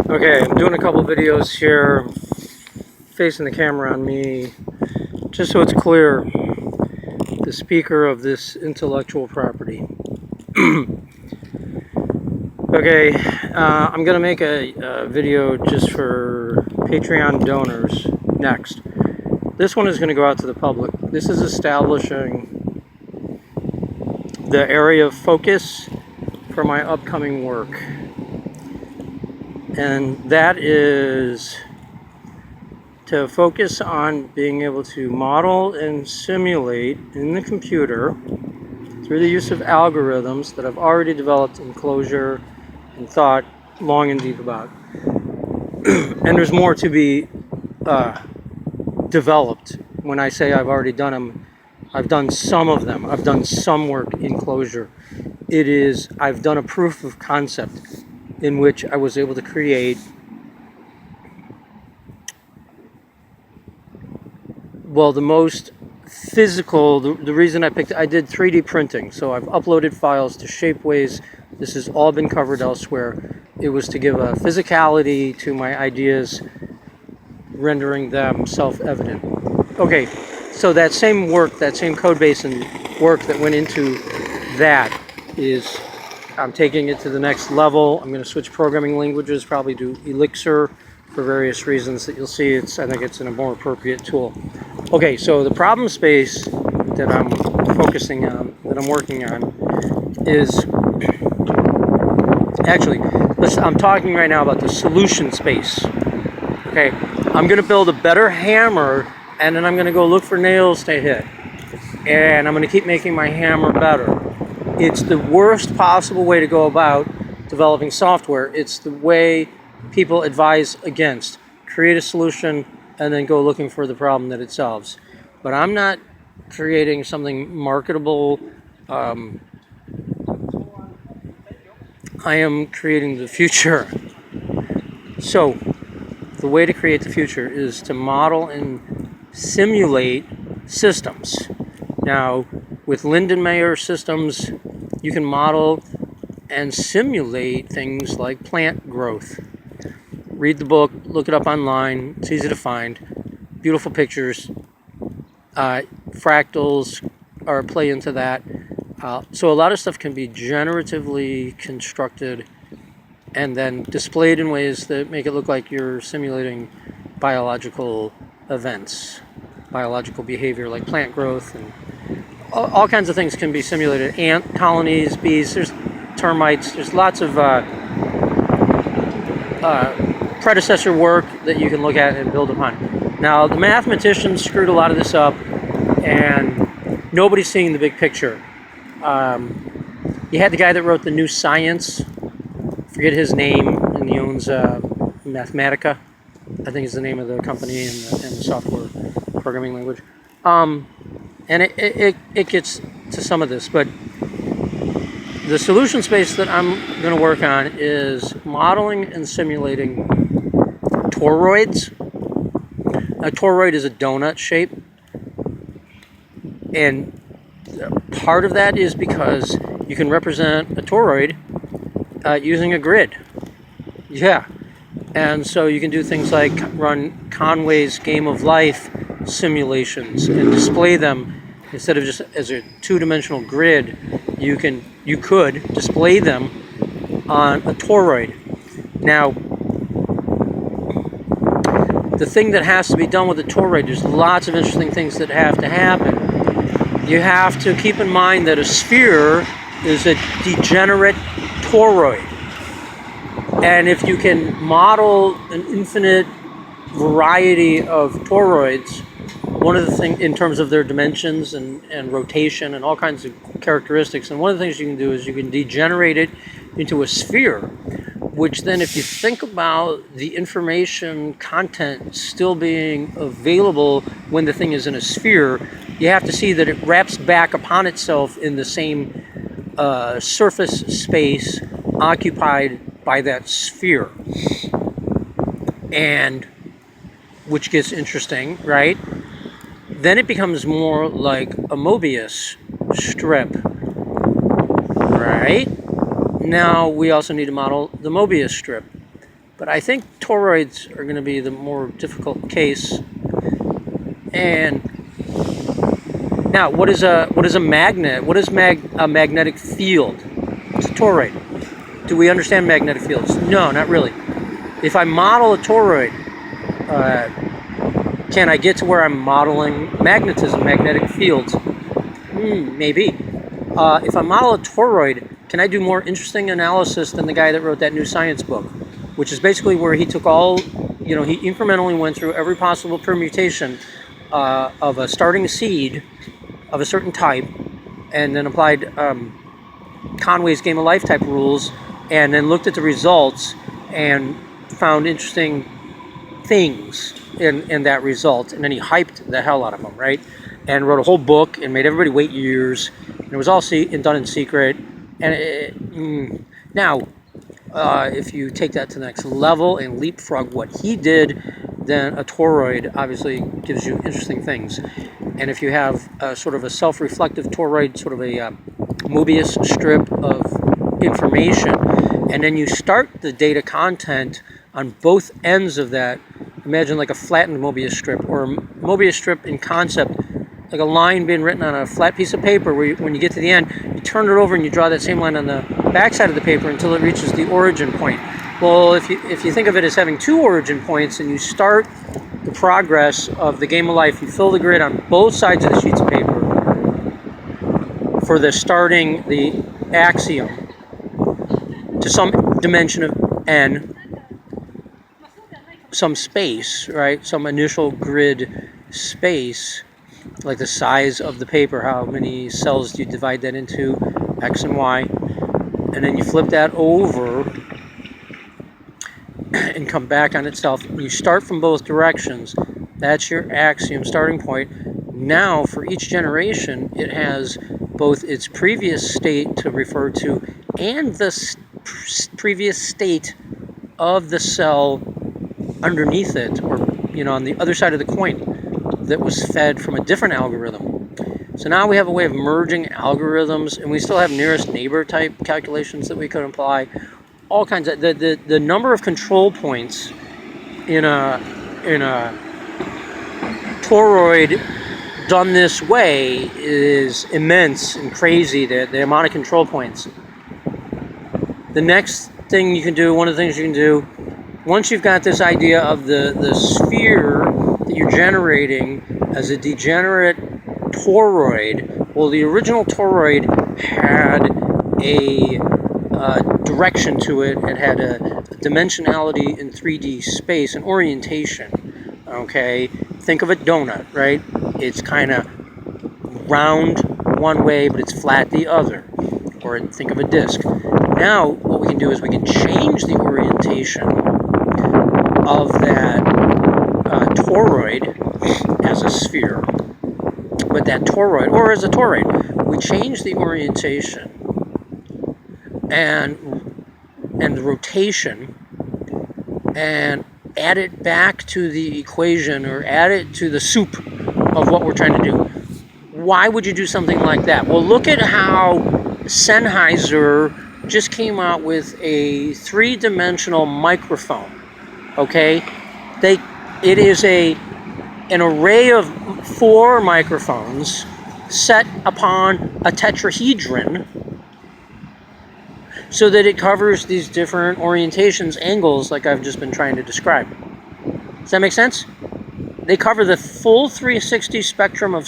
Okay, I'm doing a couple videos here facing the camera on me, just so it's clear, the speaker of this intellectual property. Okay, I'm going to make a video just for Patreon donors next. This one is going to go out to the public. This is establishing the area of focus for my upcoming work. And that is to focus on being able to model and simulate in the computer through the use of algorithms that I've already developed in Clojure and thought long and deep about. And there's more to be developed. When I say I've already done them, I've done some of them. I've done some work in Clojure. I've done a proof of concept in which I was able to create the most physical, the reason I picked, I did 3D printing, so I've uploaded files to Shapeways. This has all been covered elsewhere. It was to give a physicality to my ideas, rendering them self-evident. Okay, so that same work, that same code base and work that went into that is, I'm taking it to the next level. I'm going to switch programming languages, probably do Elixir for various reasons that you'll see. I think it's a more appropriate tool. Okay, so the problem space that I'm focusing on, that I'm working on, is actually, I'm talking right now about the solution space. Okay, I'm going to build a better hammer, and then I'm going to go look for nails to hit, and I'm going to keep making my hammer better. It's the worst possible way to go about developing software. It's the way people advise against. Create a solution and then go looking for the problem that it solves. But I'm not creating something marketable. I am creating the future. So the way to create the future is to model and simulate systems. Now, with Lindenmayer systems, you can model and simulate things like plant growth. Read the book, look it up online, it's easy to find. Beautiful pictures. Fractals are play into that. So a lot of stuff can be generatively constructed and then displayed in ways that make it look like you're simulating biological events, biological behavior like plant growth, and all kinds of things can be simulated. Ant colonies, bees, there's termites, there's lots of predecessor work that you can look at and build upon. Now, the mathematicians screwed a lot of this up, and nobody's seeing the big picture. You had the guy that wrote the New Science, forget his name, and he owns Mathematica, I think is the name of the company and the software programming language. And it gets to some of this, but the solution space that I'm going to work on is modeling and simulating toroids. A toroid is a donut shape, and part of that is because you can represent a toroid using a grid. Yeah, and so you can do things like run Conway's Game of Life simulations and display them. Instead of just as a two-dimensional grid, you could display them on a toroid. Now, the thing that has to be done with a toroid, there's lots of interesting things that have to happen. You have to keep in mind that a sphere is a degenerate toroid. And if you can model an infinite variety of toroids, one of the things in terms of their dimensions and rotation and all kinds of characteristics, and one of the things you can do is you can degenerate it into a sphere, which then, if you think about the information content still being available when the thing is in a sphere, you have to see that it wraps back upon itself in the same surface space occupied by that sphere. And which gets interesting, right? Then it becomes more like a Mobius strip, right? Now we also need to model the Mobius strip. But I think toroids are going to be the more difficult case. And now, what is a magnet? What is a magnetic field? It's a toroid. Do we understand magnetic fields? No, not really. If I model a toroid, can I get to where I'm modeling magnetism, magnetic fields? Maybe. If I model a toroid, can I do more interesting analysis than the guy that wrote that new science book? Which is basically where he took all, he incrementally went through every possible permutation of a starting seed of a certain type, and then applied Conway's Game of Life type rules, and then looked at the results and found interesting things in that result, and then he hyped the hell out of them, right? And wrote a whole book and made everybody wait years, and it was all done in secret. And now, if you take that to the next level and leapfrog what he did, then a toroid obviously gives you interesting things. And if you have sort of a self-reflective toroid, sort of a Mobius strip of information, and then you start the data content on both ends of that, imagine like a flattened Mobius strip, or a Mobius strip in concept, like a line being written on a flat piece of paper where when you get to the end, you turn it over and you draw that same line on the back side of the paper until it reaches the origin point. Well, if you think of it as having two origin points and you start the progress of the Game of Life, you fill the grid on both sides of the sheets of paper for the starting the axiom to some dimension of n, some space, right? Some initial grid space, like the size of the paper, how many cells do you divide that into, X and Y, and then you flip that over and come back on itself. You start from both directions. That's your axiom starting point. Now, for each generation, it has both its previous state to refer to and the previous state of the cell underneath it, or on the other side of the coin, that was fed from a different algorithm. So now we have a way of merging algorithms, and we still have nearest neighbor type calculations that we could apply. All kinds of the number of control points in a toroid done this way is immense and crazy. The amount of control points. The next thing you can do, one of the things you can do, once you've got this idea of the sphere that you're generating as a degenerate toroid, well, the original toroid had a direction to it. It had a dimensionality in 3D space, an orientation. Okay, think of a donut, right? It's kind of round one way, but it's flat the other. Or think of a disc. Now, what we can do is we can change the orientation of that toroid as a sphere. But that toroid, or as a toroid, we change the orientation and the rotation and add it back to the equation, or add it to the soup of what we're trying to do. Why would you do something like that? Well, look at how Sennheiser just came out with a three-dimensional microphone. Okay, it is an array of 4 microphones set upon a tetrahedron, so that it covers these different orientations, angles, like I've just been trying to describe. Does that make sense? They cover the full 360 spectrum of